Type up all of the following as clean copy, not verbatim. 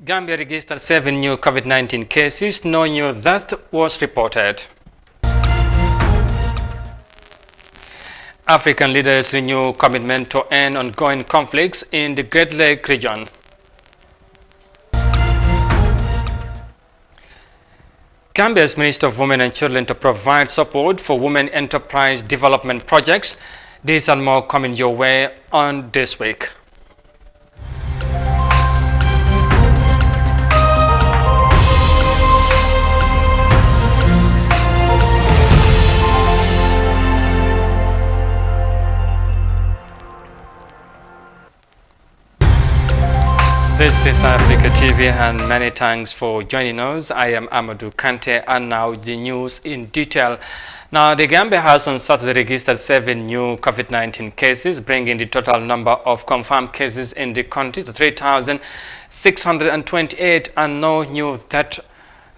Gambia registered 7 new COVID-19 cases. No new death was reported. African leaders renew commitment to end ongoing conflicts in the Great Lake region. Gambia's Minister of Women and Children to provide support for women enterprise development projects. These and more coming your way on this week. This is Africa TV and many thanks for joining us. I am Amadou Kante and now the news in detail. Now, the Gambia has on Saturday registered 7 new COVID-19 cases, bringing the total number of confirmed cases in the country to 3,628 and no new death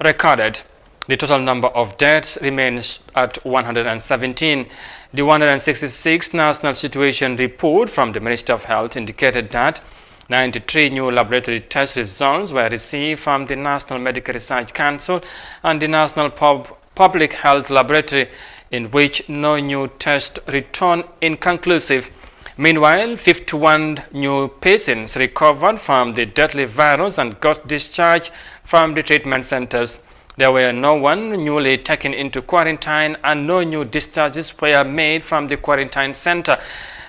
recorded. The total number of deaths remains at 117. The 166 National Situation Report from the Ministry of Health indicated that 93 new laboratory test results were received from the National Medical Research Council and the National Public Health Laboratory, in which no new test returned inconclusive. Meanwhile, 51 new patients recovered from the deadly virus and got discharged from the treatment centers. There were no one newly taken into quarantine and no new discharges were made from the quarantine center.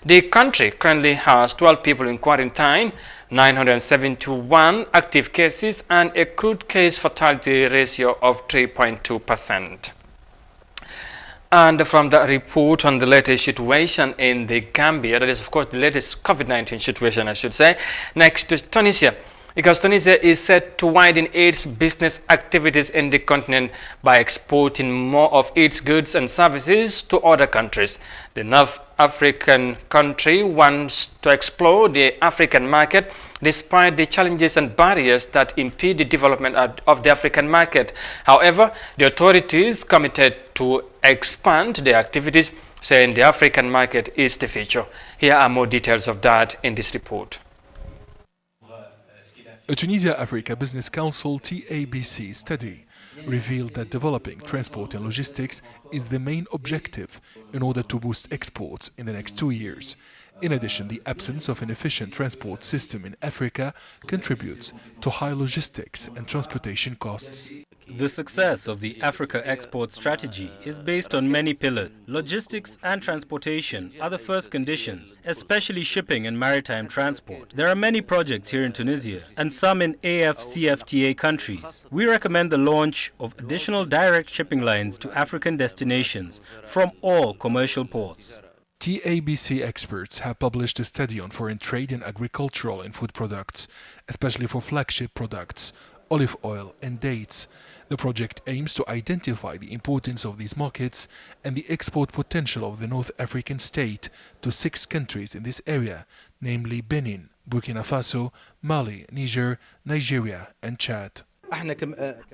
The country currently has 12 people in quarantine, 971 active cases, and a crude case fatality ratio of 3.2%. And from the report on the latest situation in the Gambia, that is of course the latest COVID-19 situation, I should say, next to Tunisia. Because Tunisia is set to widen its business activities in the continent by exporting more of its goods and services to other countries. The North African country wants to explore the African market despite the challenges and barriers that impede the development of the African market. However, the authorities committed to expand their activities, saying the African market is the future. Here are more details of that in this report. A Tunisia Africa Business Council TABC study revealed that developing transport and logistics is the main objective in order to boost exports in the next 2 years. In addition, the absence of an efficient transport system in Africa contributes to high logistics and transportation costs. The success of the Africa Export Strategy is based on many pillars. Logistics and transportation are the first conditions, especially shipping and maritime transport. There are many projects here in Tunisia and some in AFCFTA countries. We recommend the launch of additional direct shipping lines to African destinations from all commercial ports. TABC experts have published a study on foreign trade in agricultural and food products, especially for flagship products, olive oil and dates. The project aims to identify the importance of these markets and the export potential of the North African state to 6 countries in this area, namely Benin, Burkina Faso, Mali, Niger, Nigeria and Chad.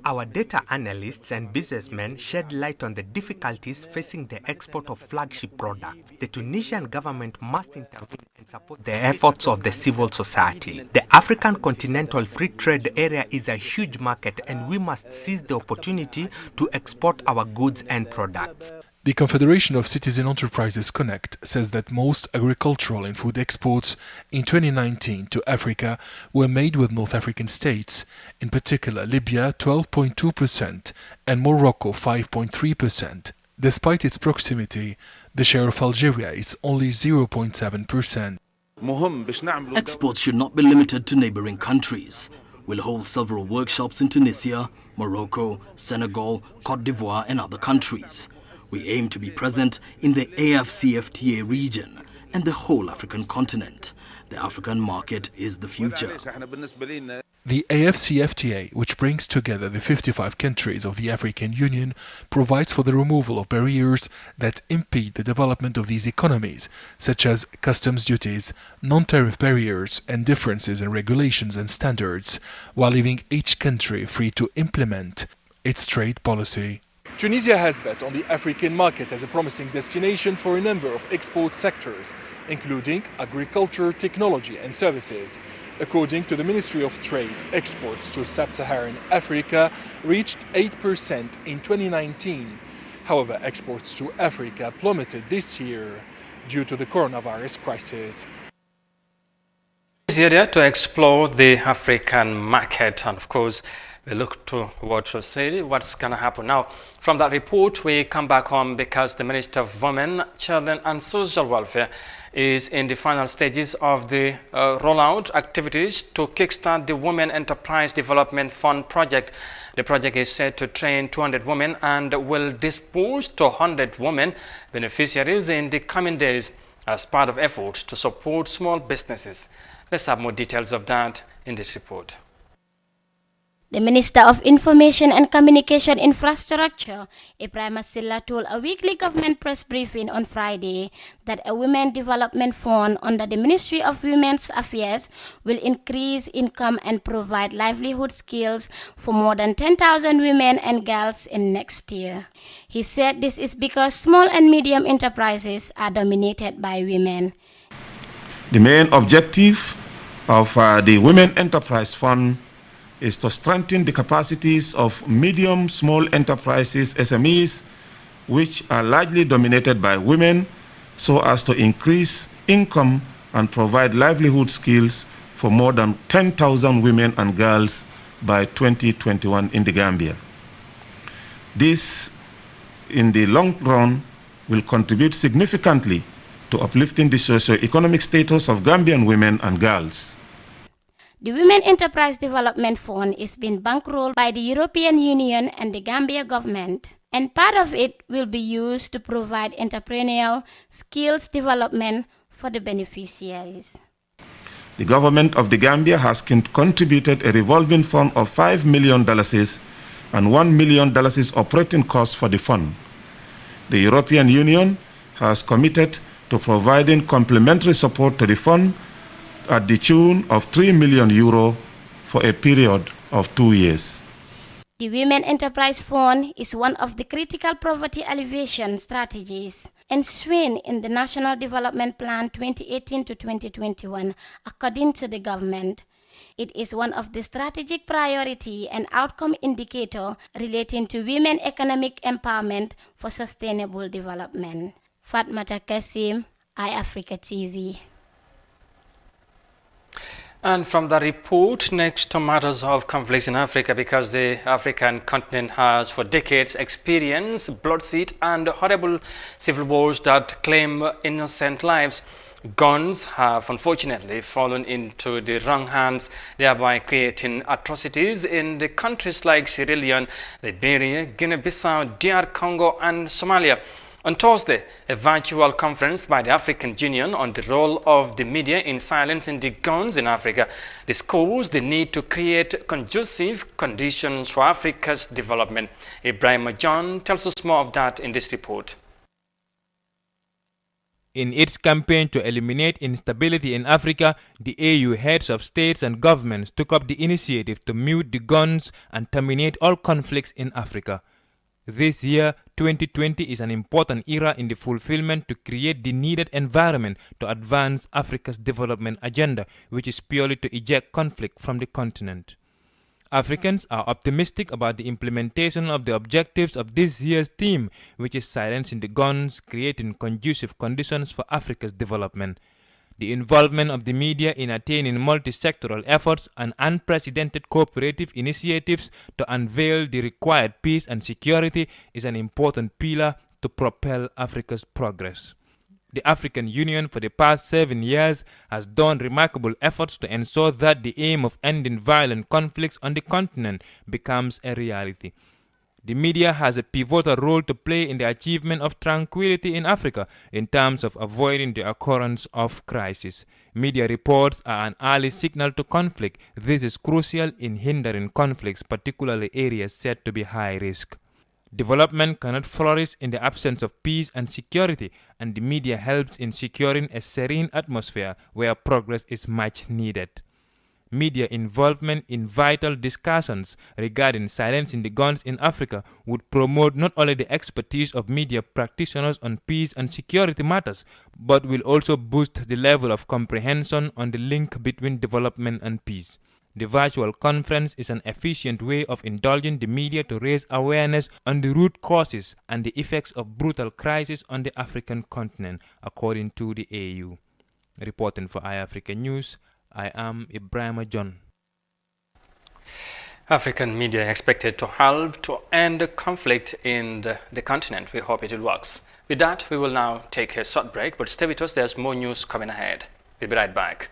Our data analysts and businessmen shed light on the difficulties facing the export of flagship products. The Tunisian government must intervene and support the efforts of the civil society. The African Continental Free Trade Area is a huge market and we must seize the opportunity to export our goods and products. The Confederation of Citizen Enterprises Connect says that most agricultural and food exports in 2019 to Africa were made with North African states, in particular Libya 12.2% and Morocco 5.3%. Despite its proximity, the share of Algeria is only 0.7%. Exports should not be limited to neighboring countries. We'll hold several workshops in Tunisia, Morocco, Senegal, Cote d'Ivoire and other countries. We aim to be present in the AFCFTA region and the whole African continent. The African market is the future. The AFCFTA, which brings together the 55 countries of the African Union, provides for the removal of barriers that impede the development of these economies, such as customs duties, non-tariff barriers, and differences in regulations and standards, while leaving each country free to implement its trade policy. Tunisia has bet on the African market as a promising destination for a number of export sectors, including agriculture, technology and services. According to the Ministry of Trade, exports to sub-Saharan Africa reached 8% in 2019. However, exports to Africa plummeted this year due to the coronavirus crisis. Here to explore the African market, and of course we look to what's going to happen now. From that report, we come back home because the Minister of Women, Children and Social Welfare is in the final stages of the rollout activities to kickstart the Women Enterprise Development Fund project. The project is set to train 200 women and will dispose to 100 women beneficiaries in the coming days as part of efforts to support small businesses. Let's have more details of that in this report. The Minister of Information and Communication Infrastructure, Ibrahim Silla, told a weekly government press briefing on Friday that a Women Development Fund under the Ministry of Women's Affairs will increase income and provide livelihood skills for more than 10,000 women and girls in next year. He said this is because small and medium enterprises are dominated by women. The main objective of the Women Enterprise Fund is to strengthen the capacities of medium, small enterprises, SMEs, which are largely dominated by women, so as to increase income and provide livelihood skills for more than 10,000 women and girls by 2021 in the Gambia. This, in the long run, will contribute significantly to uplifting the socio-economic status of Gambian women and girls. The Women Enterprise Development Fund is being bankrolled by the European Union and the Gambia government, and part of it will be used to provide entrepreneurial skills development for the beneficiaries. The government of the Gambia has contributed a revolving fund of $5 million and $1 million operating costs for the fund. The European Union has committed to providing complementary support to the fund at the tune of €3 million for a period of 2 years. The Women Enterprise Fund is one of the critical poverty alleviation strategies enshrined in the National Development Plan 2018 to 2021, according to the government. It is one of the strategic priority and outcome indicator relating to women economic empowerment for sustainable development. Fatmata Kasim, iAfrica TV. And from the report, next to matters of conflicts in Africa, because the African continent has for decades experienced bloodshed and horrible civil wars that claim innocent lives. Guns have unfortunately fallen into the wrong hands, thereby creating atrocities in the countries like Sierra Leone, Liberia, Guinea-Bissau, DR Congo and Somalia. On Thursday, a virtual conference by the African Union on the role of the media in silencing the guns in Africa discussed the need to create conducive conditions for Africa's development. Ibrahim John tells us more of that in this report. In its campaign to eliminate instability in Africa, the AU heads of states and governments took up the initiative to mute the guns and terminate all conflicts in Africa. This year, 2020, is an important era in the fulfillment to create the needed environment to advance Africa's development agenda, which is purely to eject conflict from the continent. Africans are optimistic about the implementation of the objectives of this year's theme, which is silencing the guns, creating conducive conditions for Africa's development. The involvement of the media in attaining multi-sectoral efforts and unprecedented cooperative initiatives to unveil the required peace and security is an important pillar to propel Africa's progress. The African Union for the past 7 years has done remarkable efforts to ensure that the aim of ending violent conflicts on the continent becomes a reality. The media has a pivotal role to play in the achievement of tranquility in Africa in terms of avoiding the occurrence of crisis. Media reports are an early signal to conflict. This is crucial in hindering conflicts, particularly areas said to be high risk. Development cannot flourish in the absence of peace and security, and the media helps in securing a serene atmosphere where progress is much needed. Media involvement in vital discussions regarding silencing the guns in Africa would promote not only the expertise of media practitioners on peace and security matters, but will also boost the level of comprehension on the link between development and peace. The virtual conference is an efficient way of indulging the media to raise awareness on the root causes and the effects of brutal crisis on the African continent, according to the AU. Reporting for iAfrica News, I am Ibrahim John. African media expected to help to end the conflict in the continent. We hope it works. With that, we will now take a short break, but stay with us. There's more news coming ahead. We'll be right back.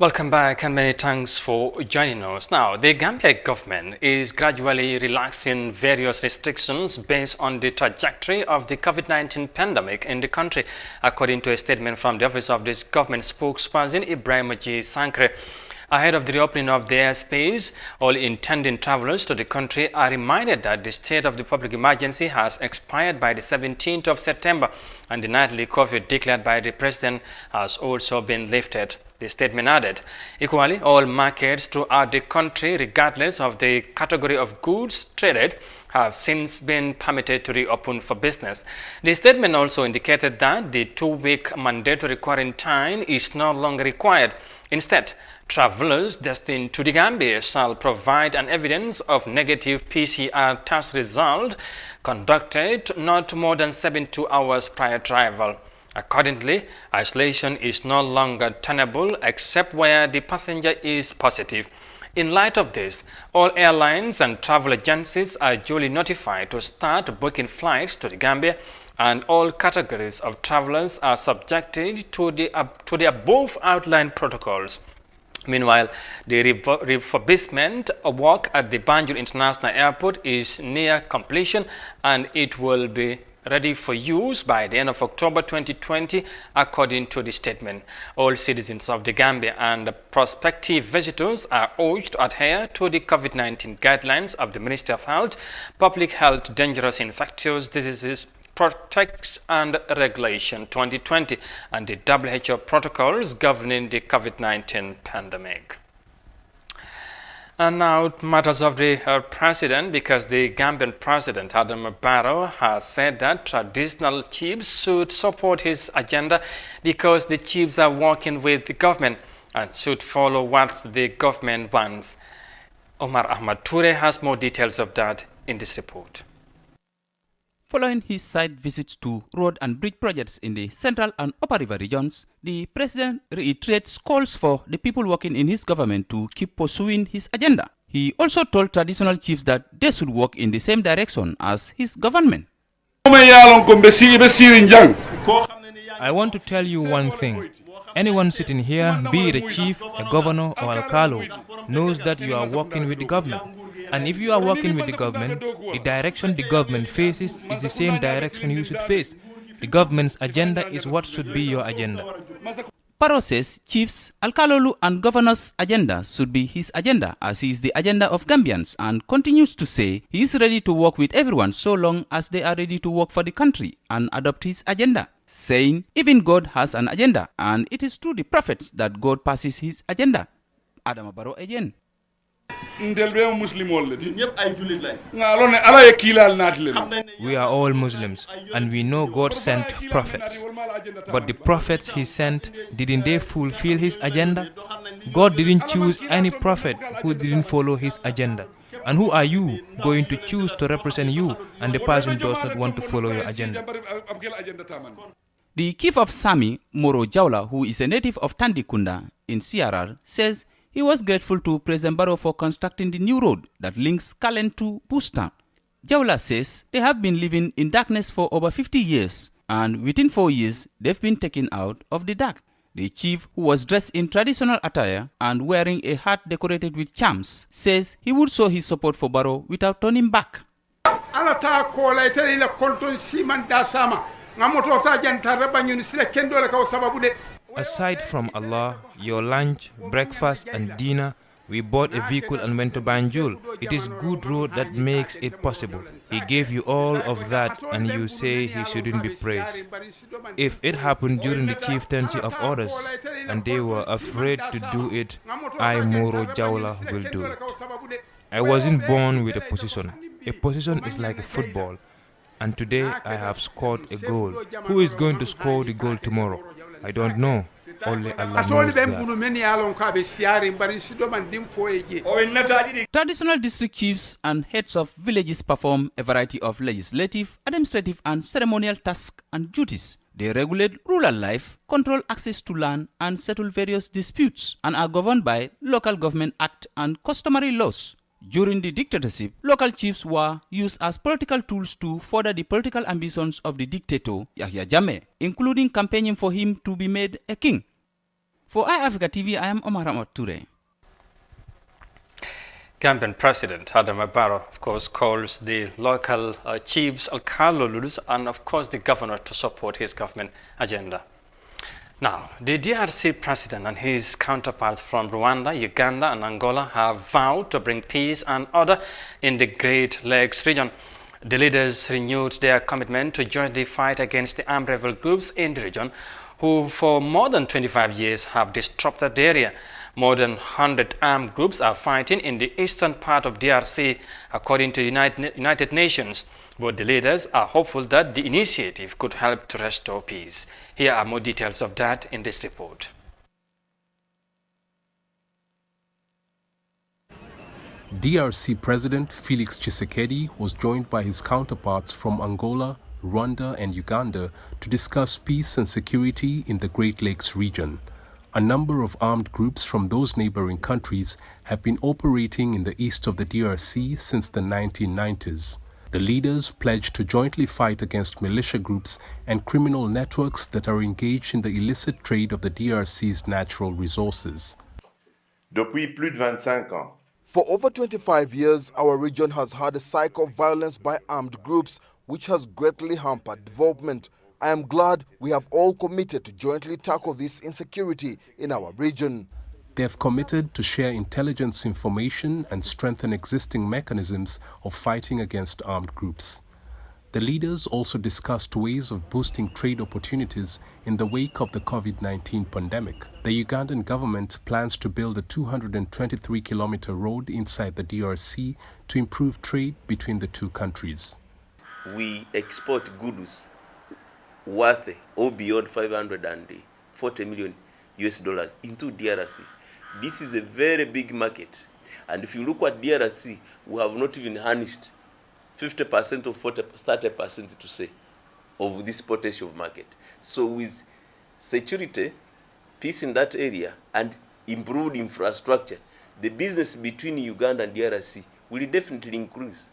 Welcome back and many thanks for joining us. Now, the Gambia government is gradually relaxing various restrictions based on the trajectory of the COVID-19 pandemic in the country, according to a statement from the office of the government spokesperson Ibrahim G. Sankre. Ahead of the reopening of the airspace, all intending travelers to the country are reminded that the state of the public emergency has expired by the 17th of September and the nightly curfew declared by the president has also been lifted. The statement added, equally, all markets throughout the country, regardless of the category of goods traded, have since been permitted to reopen for business. The statement also indicated that the 2-week mandatory quarantine is no longer required. Instead, travelers destined to the Gambia shall provide an evidence of negative PCR test result conducted not more than 72 hours prior to arrival. Accordingly, isolation is no longer tenable except where the passenger is positive. In light of this, all airlines and travel agencies are duly notified to start booking flights to the Gambia, and all categories of travelers are subjected to the above outlined protocols. Meanwhile, the refurbishment work at the Banjul International Airport is near completion and it will be ready for use by the end of October 2020, according to the statement. All citizens of the Gambia and prospective visitors are urged to adhere to the COVID-19 guidelines of the Ministry of Health, Public Health Dangerous Infectious Diseases Protect and Regulation 2020 and the WHO protocols governing the COVID-19 pandemic. And now matters of the president, because the Gambian president Adam Barrow has said that traditional chiefs should support his agenda because the chiefs are working with the government and should follow what the government wants. Omar Ahmad Toure has more details of that in this report. Following his site visits to road and bridge projects in the Central and Upper River regions, the president reiterates calls for the people working in his government to keep pursuing his agenda. He also told traditional chiefs that they should work in the same direction as his government. I want to tell you one thing. Anyone sitting here, be it a chief, a governor or alcalo, knows that you are working with the government. And if you are working with the government, the direction the government faces is the same direction you should face. The government's agenda is what should be your agenda. Barrow says chiefs, alkalolu and governors' agenda should be his agenda as he is the agenda of Gambians, and continues to say he is ready to work with everyone so long as they are ready to work for the country and adopt his agenda, saying even God has an agenda and it is through the prophets that God passes his agenda. Adam Barrow again. We are all Muslims, and we know God sent prophets. But the prophets he sent, didn't they fulfill his agenda? God didn't choose any prophet who didn't follow his agenda. And who are you going to choose to represent you and the person does not want to follow your agenda? The chief of Sami, Moro Jaula, who is a native of Tandikunda in CRR, says he was grateful to President Barrow for constructing the new road that links Kalen to Bustown. Jaula says they have been living in darkness for over 50 years, and within 4 years, they've been taken out of the dark. The chief, who was dressed in traditional attire and wearing a hat decorated with charms, says he would show his support for Barrow without turning back. Aside from Allah, your lunch, breakfast and dinner, we bought a vehicle and went to Banjul. It is good road that makes it possible. He gave you all of that and you say he shouldn't be praised. If it happened during the chieftaincy of others and they were afraid to do it, I, Moro Jaula, will do it. I wasn't born with a position. A position is like a football. And today I have scored a goal. Who is going to score the goal tomorrow? I don't know. Only Allah knows that. Traditional district chiefs and heads of villages perform a variety of legislative, administrative and ceremonial tasks and duties. They regulate rural life, control access to land and settle various disputes and are governed by Local Government Act and customary laws. During the dictatorship, local chiefs were used as political tools to further the political ambitions of the dictator, Yahya Jammeh, including campaigning for him to be made a king. For iAfrica TV, I am Omar Ahmad Toure. Gambian President Adama Barrow, of course, calls the local chiefs alkalolus and, of course, the governor to support his government agenda. Now, the DRC president and his counterparts from Rwanda, Uganda and Angola have vowed to bring peace and order in the Great Lakes region. The leaders renewed their commitment to jointly fight against the armed rebel groups in the region, who for more than 25 years have disrupted the area. More than 100 armed groups are fighting in the eastern part of DRC, according to the United Nations. But the leaders are hopeful that the initiative could help to restore peace. Here are more details of that in this report. DRC President Felix Tshisekedi was joined by his counterparts from Angola, Rwanda and Uganda to discuss peace and security in the Great Lakes region. A number of armed groups from those neighboring countries have been operating in the east of the DRC since the 1990s. The leaders pledged to jointly fight against militia groups and criminal networks that are engaged in the illicit trade of the DRC's natural resources. Depuis plus de 25 ans. For over 25 years, our region has had a cycle of violence by armed groups which has greatly hampered development. I am glad we have all committed to jointly tackle this insecurity in our region. They have committed to share intelligence information and strengthen existing mechanisms of fighting against armed groups. The leaders also discussed ways of boosting trade opportunities in the wake of the COVID-19 pandemic. The Ugandan government plans to build a 223-kilometer road inside the DRC to improve trade between the two countries. We export goods worth or beyond 540 million US dollars into DRC. This is a very big market, and if you look at DRC, we have not even harnessed 50% or 30% to say of this potential market. So with security, peace in that area and improved infrastructure, the business between Uganda and DRC will definitely increase.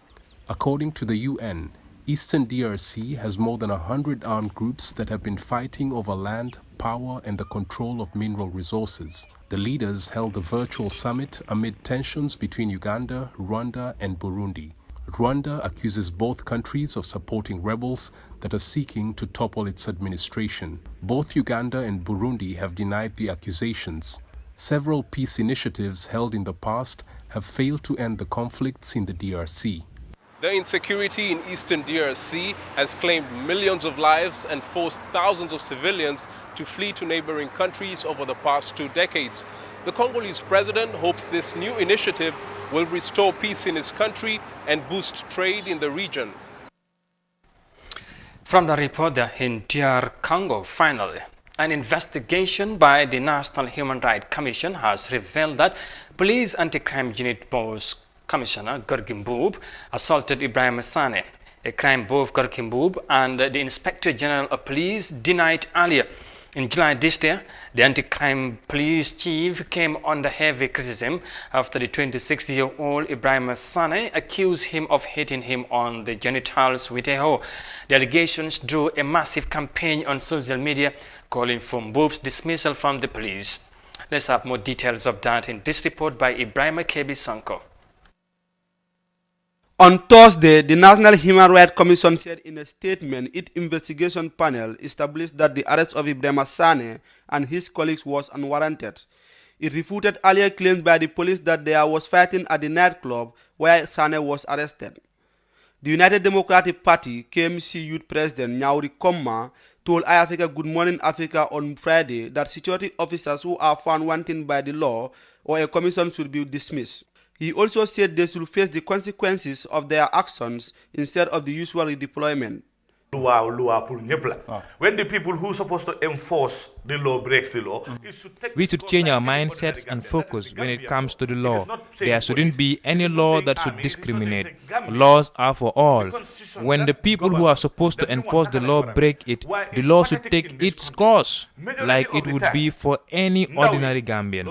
According to the UN, Eastern DRC has more than 100 armed groups that have been fighting over land, power and the control of mineral resources. The leaders held the virtual summit amid tensions between Uganda, Rwanda and Burundi. Rwanda accuses both countries of supporting rebels that are seeking to topple its administration. Both Uganda and Burundi have denied the accusations. Several peace initiatives held in the past have failed to end the conflicts in the DRC. The insecurity in eastern DRC has claimed millions of lives and forced thousands of civilians to flee to neighboring countries over the past 2 decades. The Congolese president hopes this new initiative will restore peace in his country and boost trade in the region. From the reporter in DR Congo, finally, an investigation by the National Human Rights Commission has revealed that Police Anti-Crime Unit Boss Commissioner Gorgimboub assaulted Ibrahim Sane, a crime both Gorgimboub and the Inspector General of Police denied earlier. In July this year, the anti-crime police chief came under heavy criticism after the 26-year-old Ibrahim Sane accused him of hitting him on the genitals with a hoe. The allegations drew a massive campaign on social media calling for Mboub's dismissal from the police. Let's have more details of that in this report by Ibrahim Sanko. On Thursday, the National Human Rights Commission said in a statement its investigation panel established that the arrest of Ibrahim Sane and his colleagues was unwarranted. It refuted earlier claims by the police that there was fighting at the nightclub where Sane was arrested. The United Democratic Party KMC Youth President Nyauri Komma told iAfrica Good Morning Africa on Friday that security officers who are found wanting by the law or a commission should be dismissed. He also said they should face the consequences of their actions instead of the usual redeployment. When the people who are supposed to enforce the law breaks the law, we should change our mindsets and focus when it comes to the law. There shouldn't be any law that should discriminate. Laws are for all. When the people who are supposed to enforce the law break it, the law should take its course, like it would be for any ordinary Gambian.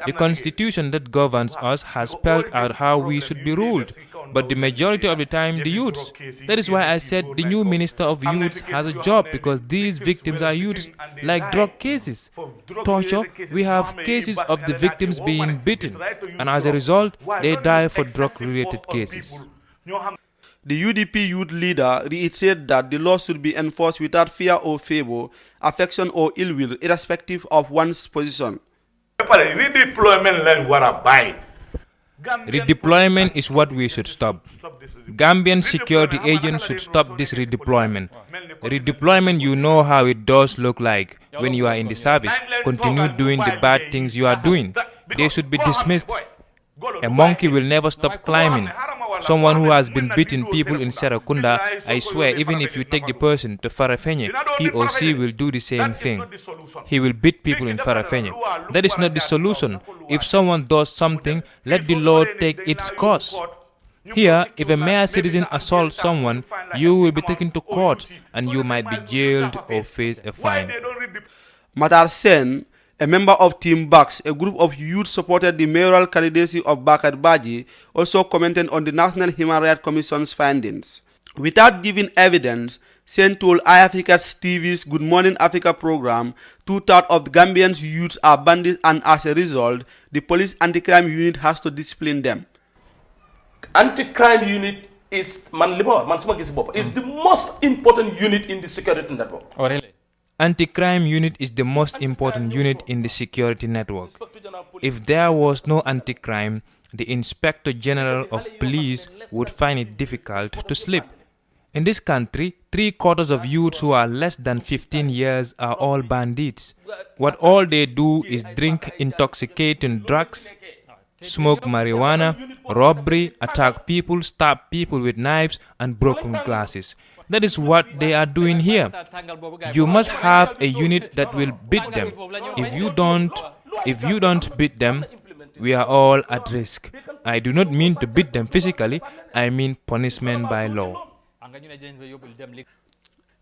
The constitution that governs us has spelled out how we should be ruled, but the majority of the time the youths. That is why I said the new Minister of Youth has a job, because these victims are youths, like drug cases, torture. We have cases of the victims being beaten, and as a result, they die for drug-related cases. The UDP youth leader reiterated that the law should be enforced without fear or favor, affection or ill will, irrespective of one's position. Redeployment is what we should stop. Gambian security agents should stop this redeployment. Redeployment, you know how it does look like when you are in the service. Continue doing the bad things you are doing. They should be dismissed. A monkey will never stop climbing. Someone who has been beating people in Serakunda, I swear, even if you take the person to Farafenye, he or she will do the same thing. He will beat people in Farafenye. That is not the solution. If someone does something, let the law take its course. Here, if a mere citizen assaults someone, you will be taken to court and you might be jailed or face a fine. Matar Sen, a member of Team Bucks, a group of youth supported the mayoral candidacy of Bakar Baji, also commented on the National Human Rights Commission's findings. Without giving evidence, Sen told iAfrica's TV's Good Morning Africa program 2/3 of the Gambian youths are bandits, and as a result, the police anti-crime unit has to discipline them. Anti-crime unit is the most important unit in the security network. Oh, really? Anti-crime unit is the most important unit in the security network. If there was no anti-crime, the Inspector General of Police would find it difficult to sleep. In this country, 3/4 of youths who are less than 15 years are all bandits. What all they do is drink intoxicating drugs, smoke marijuana, robbery, attack people, stab people with knives and broken glasses. That is what they are doing here. You must have a unit that will beat them. If you don't beat them, we are all at risk. I do not mean to beat them physically, I mean punishment by law.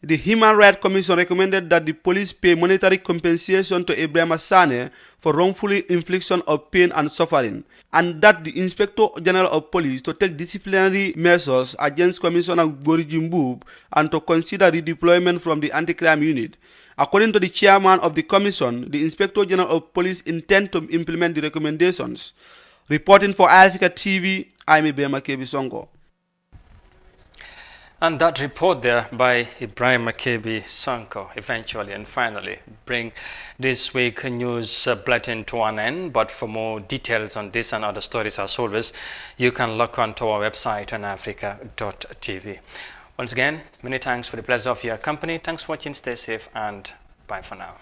The Human Rights Commission recommended that the police pay monetary compensation to Ibrahim Sane for wrongfully infliction of pain and suffering, and that the Inspector General of Police to take disciplinary measures against Commissioner Gorgimboub and to consider redeployment from the anti-crime unit. According to the chairman of the commission, the Inspector General of Police intend to implement the recommendations. Reporting for iAfrica TV, I'm Ibrahim Songo. And that report there by Ibrahim Sanko eventually and finally bring this week news bulletin to an end. But for more details on this and other stories as always, you can log on to our website honourafrica.tv. Once again, many thanks for the pleasure of your company. Thanks for watching, stay safe and bye for now.